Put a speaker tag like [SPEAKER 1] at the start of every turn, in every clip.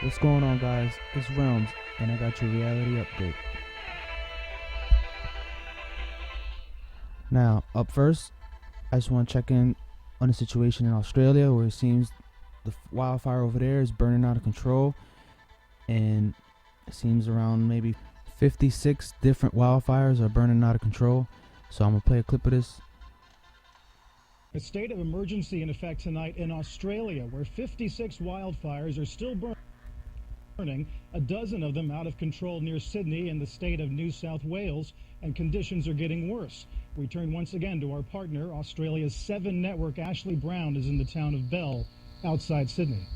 [SPEAKER 1] What's going on, guys? It's Realms, and I got your reality update. Now, up first, I just want to check in on the situation in Australia, where it seems the wildfire over there is burning out of control, and it seems around maybe 56 different wildfires are burning out of control. So I'm gonna play a clip of this.
[SPEAKER 2] A state of emergency in effect tonight in Australia, where 56 wildfires are still burning, a dozen of them out of control near Sydney in the state of New South Wales, and conditions are getting worse. We turn once again to our partner, Australia's 7 network. Ashley Brown is in the town of Bell, outside Sydney.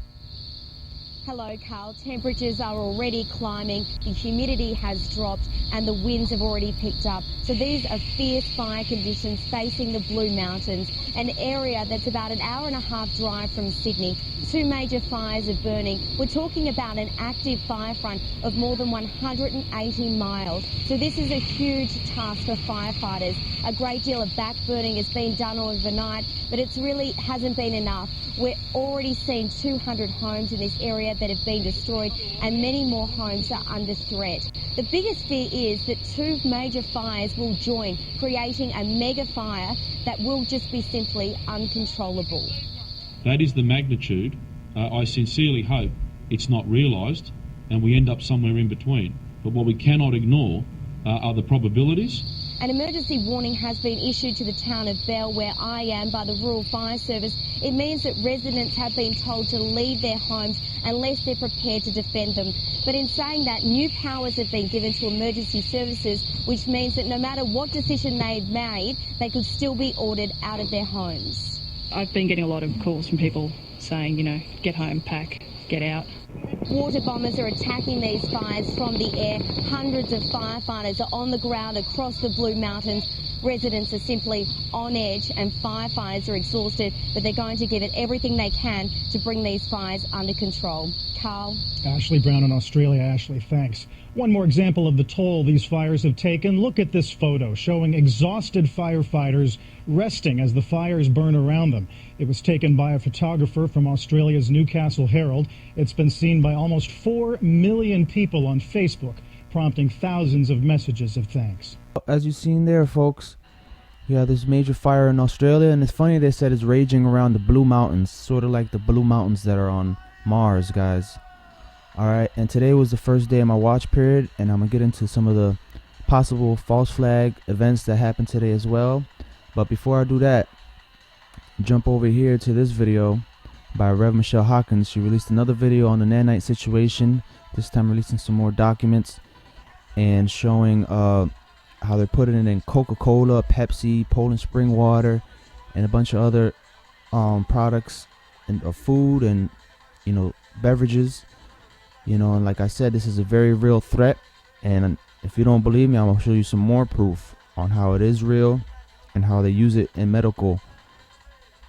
[SPEAKER 3] Hello, Carl. Temperatures are already climbing, the humidity has dropped, and the winds have already picked up. So these are fierce fire conditions facing the Blue Mountains, an area that's about an hour and a half drive from Sydney. 2 major fires are burning. We're talking about an active fire front of more than 180 miles. So this is a huge task for firefighters. A great deal of backburning has been done overnight, but it really hasn't been enough. We're already seeing 200 homes in this area that have been destroyed, and many more homes are under threat. The biggest fear is that 2 major fires will join, creating a mega fire that will just be simply uncontrollable.
[SPEAKER 4] That is the magnitude. I sincerely hope it's not realised and we end up somewhere in between. But what we cannot ignore are the probabilities.
[SPEAKER 3] An emergency warning has been issued to the town of Bell, where I am, by the Rural Fire Service. It means that residents have been told to leave their homes unless they're prepared to defend them. But in saying that, new powers have been given to emergency services, which means that no matter what decision they've made, they could still be ordered out of their homes.
[SPEAKER 5] I've been getting a lot of calls from people saying, you know, get home, pack, get out.
[SPEAKER 3] Water bombers are attacking these fires from the air. Hundreds of firefighters are on the ground across the Blue Mountains. Residents are simply on edge and firefighters are exhausted, but they're going to give it everything they can to bring these fires under control. Carl?
[SPEAKER 2] Ashley Brown in Australia. Ashley, thanks. One more example of the toll these fires have taken. Look at this photo showing exhausted firefighters resting as the fires burn around them. It was taken by a photographer from Australia's Newcastle Herald. It's been seen by almost 4 million people on Facebook, prompting thousands of messages of thanks.
[SPEAKER 1] As you've seen there, folks, we have this major fire in Australia, and it's funny they said it's raging around the Blue Mountains, sort of like the Blue Mountains that are on Mars, guys. Alright, and today was the first day of my watch period, and I'm going to get into some of the possible false flag events that happened today as well. But before I do that, jump over here to this video by RevMichelleHopkins. She released another video on the nanite situation, this time releasing some more documents and showing how they're putting it in Coca-Cola, Pepsi, Poland Spring Water, and a bunch of other products and food and, you know, beverages. You know, and like I said, this is a very real threat, and if you don't believe me, I'm going to show you some more proof on how it is real and how they use it in medical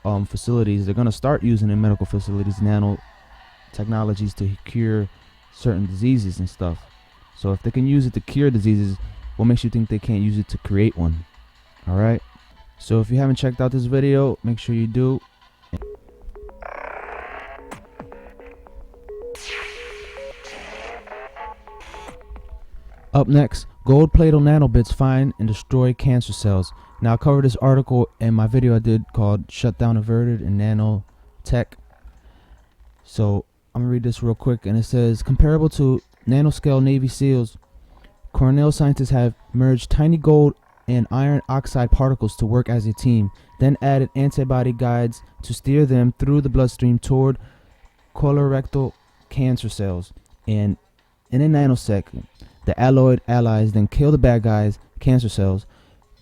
[SPEAKER 1] facilities. They're going to start using in medical facilities nanotechnologies to cure certain diseases and stuff. So if they can use it to cure diseases, what makes you think they can't use it to create one? Alright, so if you haven't checked out this video, make sure you do. Up next, gold plated nano-bits find and destroy cancer cells. Now, I covered this article in my video I did called Shutdown Averted in Nanotech. So I'm going to read this real quick, and it says, comparable to nanoscale Navy SEALs, Cornell scientists have merged tiny gold and iron oxide particles to work as a team, then added antibody guides to steer them through the bloodstream toward colorectal cancer cells. And in a nanosecond, the alloyed allies then kill the bad guys' cancer cells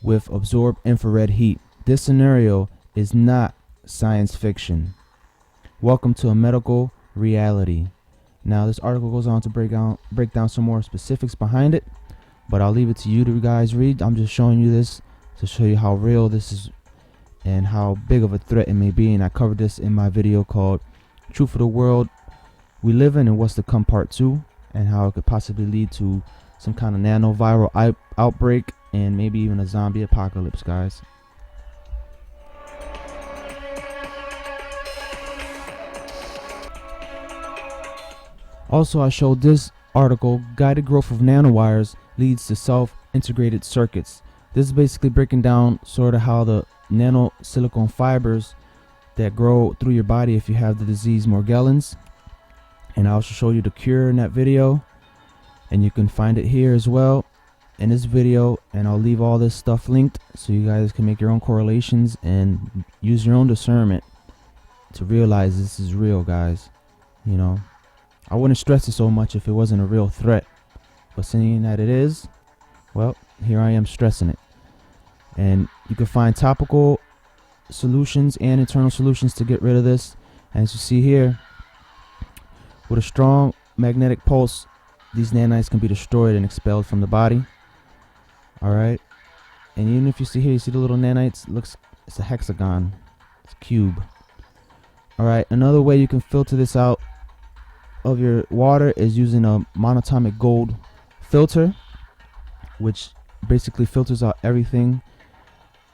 [SPEAKER 1] with absorbed infrared heat. This scenario is not science fiction. Welcome to a medical reality. Now, this article goes on to break down some more specifics behind it, but I'll leave it to you to guys read. I'm just showing you this to show you how real this is and how big of a threat it may be. And I covered this in my video called Truth of the World We Live In and What's to Come Part 2, and how it could possibly lead to some kind of nanoviral outbreak and maybe even a zombie apocalypse, guys. Also, I showed this article, Guided Growth of Nanowires Leads to Self-Integrated Circuits. This is basically breaking down sort of how the nano silicone fibers that grow through your body if you have the disease Morgellons. And I also show you the cure in that video, and you can find it here as well in this video, and I'll leave all this stuff linked so you guys can make your own correlations and use your own discernment to realize this is real, guys. You know, I wouldn't stress it so much if it wasn't a real threat, but seeing that it is, well, here I am stressing it. And you can find topical solutions and internal solutions to get rid of this. As you see here, with a strong magnetic pulse, these nanites can be destroyed and expelled from the body. Alright, and even if you see here, you see the little nanites, it's a hexagon, it's a cube. Alright, another way you can filter this out of your water is using a monatomic gold filter, which basically filters out everything.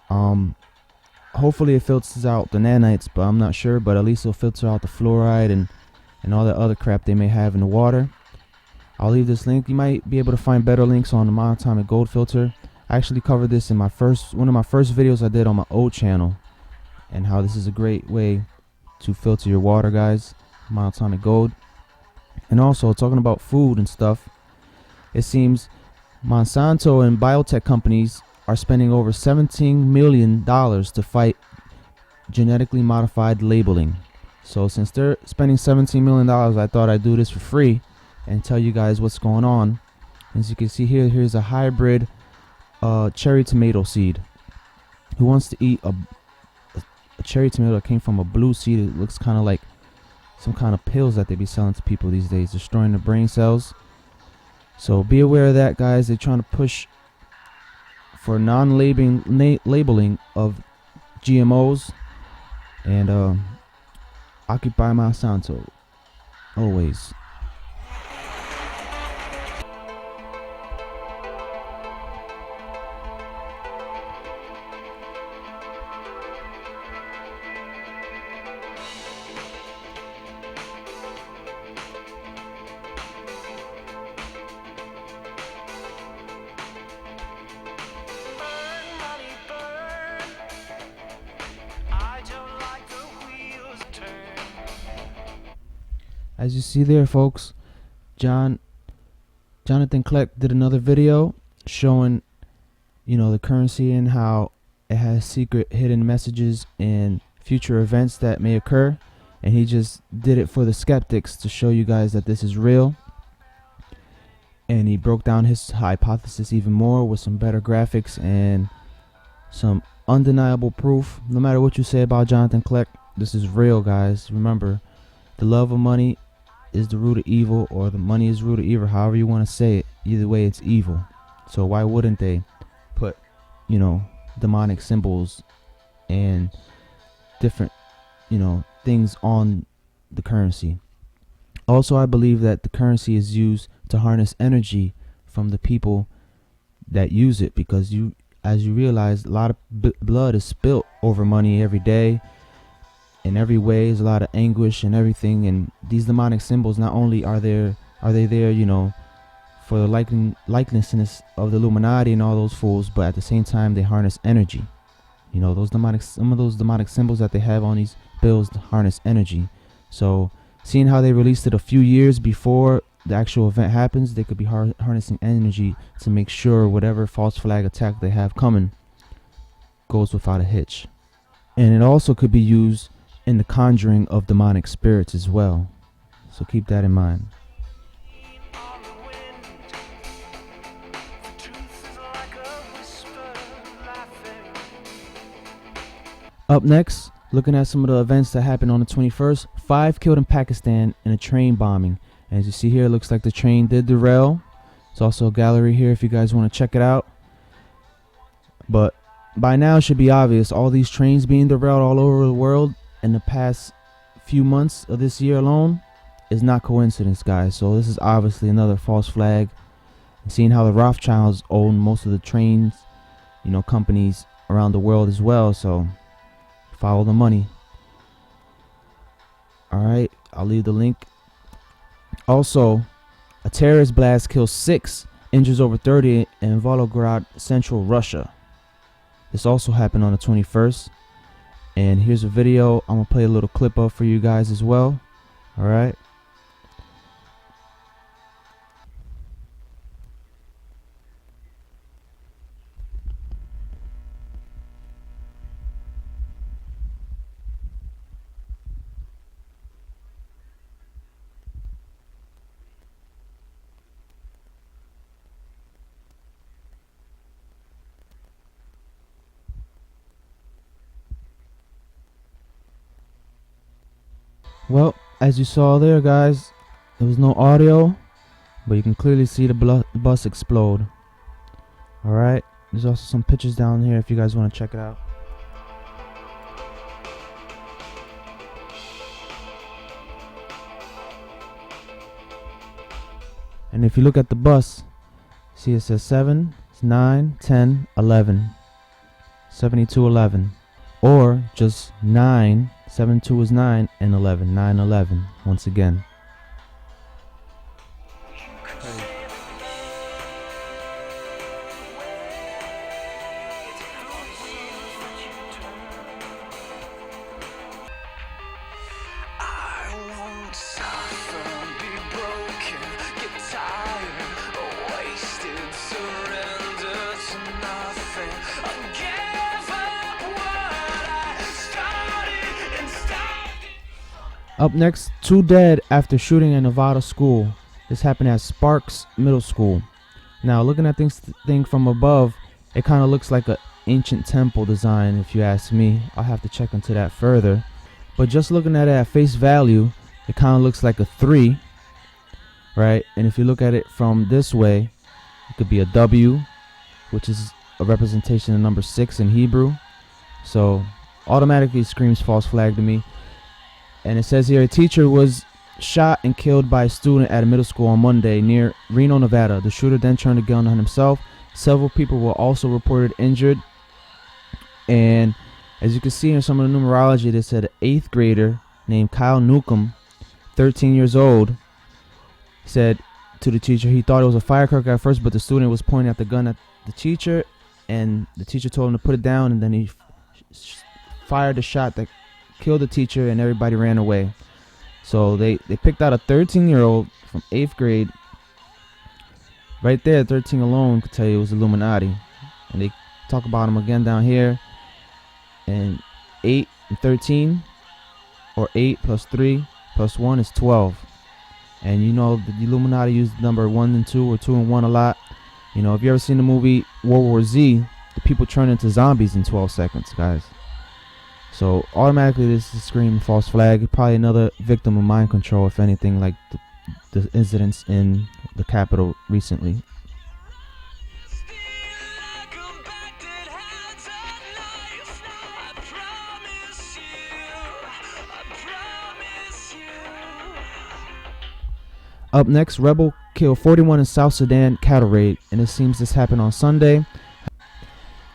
[SPEAKER 1] Hopefully it filters out the nanites, but I'm not sure, but at least it'll filter out the fluoride and all that other crap they may have in the water. I'll leave this link. You might be able to find better links on the monatomic gold filter. I actually covered this in one of my first videos I did on my old channel, and how this is a great way to filter your water, guys. Monatomic gold. And also, talking about food and stuff, it seems Monsanto and biotech companies are spending over $17 million to fight genetically modified labeling. So since they're spending $17 million, I thought I'd do this for free and tell you guys what's going on. As you can see here, here's a hybrid cherry tomato seed. Who wants to eat a cherry tomato that came from a blue seed? It looks kind of like some kind of pills that they be selling to people these days, destroying the brain cells. So be aware of that, guys. They're trying to push for non-labeling of GMOs, and occupy Monsanto always. As you see there, folks, Jonathan Kleck did another video showing, you know, the currency and how it has secret hidden messages and future events that may occur, and he just did it for the skeptics to show you guys that this is real. And he broke down his hypothesis even more with some better graphics and some undeniable proof. No matter what you say about Jonathan Kleck, this is real, guys. Remember, the love of money is the root of evil, or the money is the root of evil, however you want to say it. Either way, it's evil. So why wouldn't they put, you know, demonic symbols and different, you know, things on the currency? Also, I believe that the currency is used to harness energy from the people that use it, because as you realize, a lot of blood is spilt over money every day. In every way, there's a lot of anguish and everything, and these demonic symbols, not only are they there, you know, for the likenesses of the Illuminati and all those fools, but at the same time they harness energy. You know, some of those demonic symbols that they have on these bills harness energy. So seeing how they released it a few years before the actual event happens, they could be harnessing energy to make sure whatever false flag attack they have coming goes without a hitch. And it also could be used in the conjuring of demonic spirits as well. So keep that in mind. Up next, looking at some of the events that happened on the 21st. 5 killed in Pakistan in a train bombing. As you see here, it looks like the train did derail. There's also a gallery here if you guys want to check it out. But by now it should be obvious, all these trains being derailed all over the world in the past few months of this year alone is not coincidence, guys. So this is obviously another false flag. And seeing how the Rothschilds own most of the trains, you know, companies around the world as well. So follow the money. Alright, I'll leave the link Also, a terrorist blast kills 6, injures over 30 in Volgograd, central Russia. This also happened on the 21st. And here's a video I'm gonna play a little clip of for you guys as well. All right. Well, as you saw there, guys, there was no audio, but you can clearly see the bus explode. Alright, there's also some pictures down here if you guys want to check it out. And if you look at the bus, see it says 7, 9, 10, 11, 7211, or just 9. 7, 2 is 9, and 11, 9, 11, once again. Up next, 2 dead after shooting a Nevada school. This happened at Sparks Middle School. Now, looking at this thing from above, it kind of looks like an ancient temple design, if you ask me. I'll have to check into that further. But just looking at it at face value, it kind of looks like a 3, right? And if you look at it from this way, it could be a W, which is a representation of number 6 in Hebrew. So, automatically screams false flag to me. And it says here, a teacher was shot and killed by a student at a middle school on Monday near Reno, Nevada. The shooter then turned a gun on himself. Several people were also reported injured. And as you can see in some of the numerology, they said an 8th grader named Kyle Newcomb, 13 years old, said to the teacher he thought it was a firecracker at first, but the student was pointing at the gun at the teacher, and the teacher told him to put it down, and then he fired a shot that killed the teacher, and everybody ran away. So they picked out a 13-year-old from 8th grade. Right there, 13 alone could tell you it was Illuminati. And they talk about him again down here. And 8 and 13, or 8 plus 3 plus 1 is 12. And you know the Illuminati used the number 1 and 2 or 2 and 1 a lot. You know, if you ever seen the movie World War Z, the people turn into zombies in 12 seconds, guys. So automatically this is screaming false flag. Probably another victim of mind control, if anything, like the incidents in the Capitol recently. Up next, rebel killed 41 in South Sudan cattle raid, and it seems this happened on Sunday,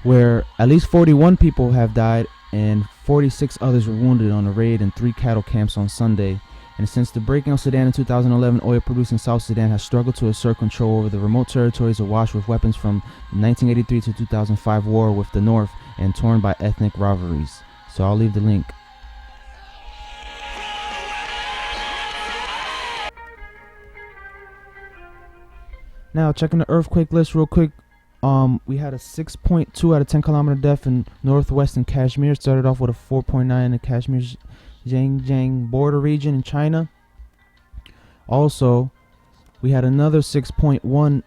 [SPEAKER 1] where at least 41 people have died and 46 others were wounded on a raid in 3 cattle camps on Sunday. And since the breaking of Sudan in 2011, oil-producing South Sudan has struggled to assert control over the remote territories awash with weapons from the 1983 to 2005 war with the North and torn by ethnic rivalries. So I'll leave the link. Now, checking the earthquake list real quick. We had a 6.2 out of 10 kilometer depth in northwestern Kashmir. Started off with a 4.9 in the Kashmir Xinjiang border region in China. Also, we had another 6.1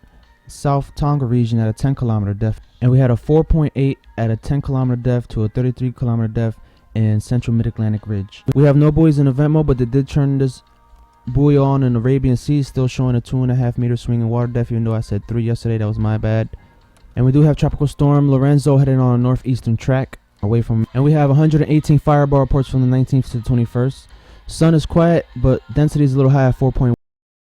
[SPEAKER 1] South Tonga region at a 10 kilometer depth. And we had a 4.8 at a 10 kilometer depth to a 33 kilometer depth in central mid-Atlantic ridge. We have no buoys in event mode, but they did turn this buoy on in the Arabian Sea, still showing a 2.5 meter swing in water depth, even though I said 3 yesterday. That was my bad. And we do have Tropical Storm Lorenzo heading on a northeastern track away from. And we have 118 fireball reports from the 19th to the 21st. Sun is quiet, but density is a little high at 4.1.